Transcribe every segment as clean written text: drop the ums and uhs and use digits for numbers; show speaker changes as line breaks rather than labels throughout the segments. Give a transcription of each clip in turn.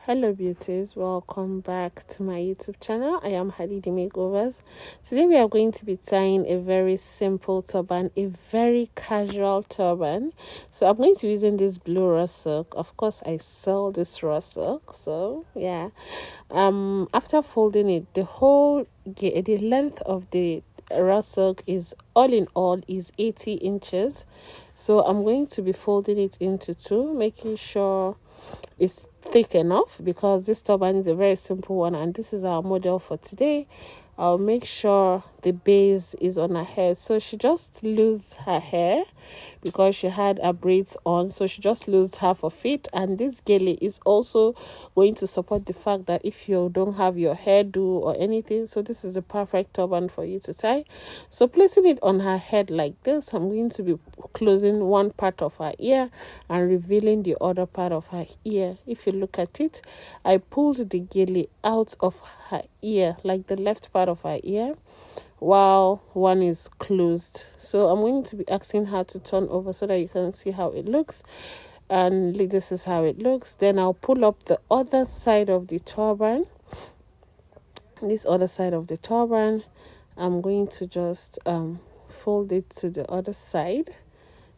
Hello beauties, welcome back to my YouTube channel. I am Hadidi Makeovers. Today we are going to be tying a very simple turban, a very casual turban. So I'm going to be using this blue raw silk. Of course I sell this raw silk, so yeah. After folding it, the length of the raw silk is all in all is 80 inches. So I'm going to be folding it into two, making sure it's thick enough because this turban is a very simple one and this is our model for today. I'll make sure the base is on her head. So she just loosed her hair because she had her braids on, so she just loosed half of it. And this gele is also going to support the fact that if you don't have your hairdo or anything, so this is the perfect turban for you to tie. So placing it on her head like this, I'm going to be closing one part of her ear and revealing the other part of her ear. If you look at it, I pulled the gele out of her ear, like the left part of her ear, while one is closed. So I'm going to be asking her to turn over so that you can see how it looks. And this is how it looks. Then I'll pull up the other side of the turban. This other side of the turban, I'm going to just fold it to the other side,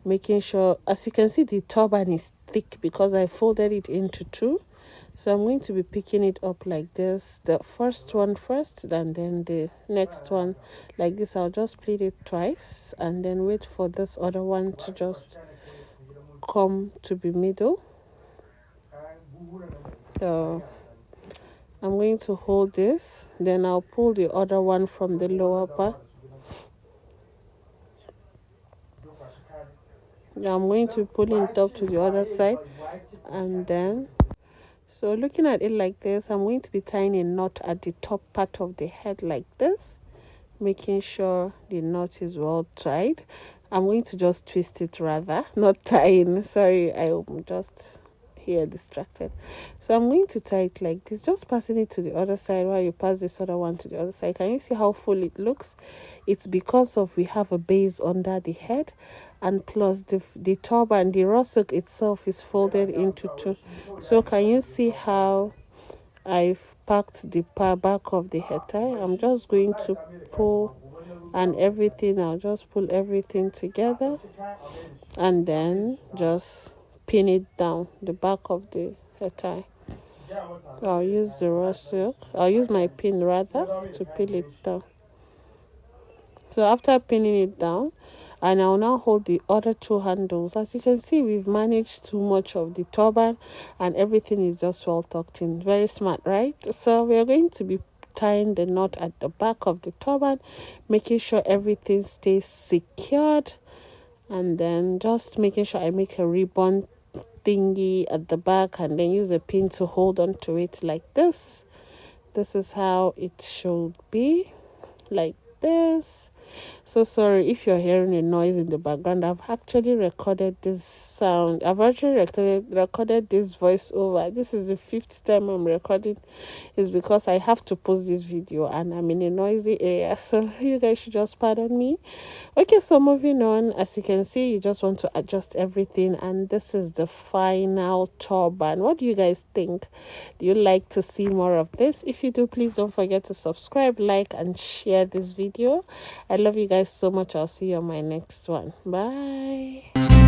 making sure, as you can see, the turban is thick because I folded it into two. So I'm going to be picking it up like this, the first one first, and then the next one like this. I'll just pleat it twice and then wait for this other one to just come to the middle. So I'm going to hold this, then I'll pull the other one from the lower part. Now I'm going to pull it up to the other side, and then so looking at it like this, I'm going to be tying a knot at the top part of the head like this, making sure the knot is well tied. I'm going to just twist it rather, not tying. Sorry, I'm just here distracted. So I'm going to tie it like this, just passing it to the other side while you pass this other one to the other side. Can you see how full it looks? It's because of we have a base under the head, and plus the turban, the raw silk itself is folded into two. So can you see how I've packed the back of the head tie? I'm just going to pull and everything. I'll just pull everything together and then just pin it down the back of the head tie. I'll use the raw silk. I'll use my pin rather to pin it down. So after pinning it down, and I'll now hold the other two handles. As you can see, we've managed too much of the turban and everything is just well tucked in. Very smart, right? So we are going to be tying the knot at the back of the turban, making sure everything stays secured, and then just making sure I make a ribbon thingy at the back and then use a pin to hold on to it like this. This is how it should be, like this. So sorry if you're hearing a noise in the background. I've actually recorded this sound. I've actually recorded this voiceover. This is the 5th time I'm recording. It's because I have to post this video and I'm in a noisy area, so you guys should just pardon me. Okay, so moving on. As you can see, you just want to adjust everything, and this is the final turban. What do you guys think? Do you like to see more of this? If you do, please don't forget to subscribe, like, and share this video. I love you guys so much. I'll see you on my next one. Bye.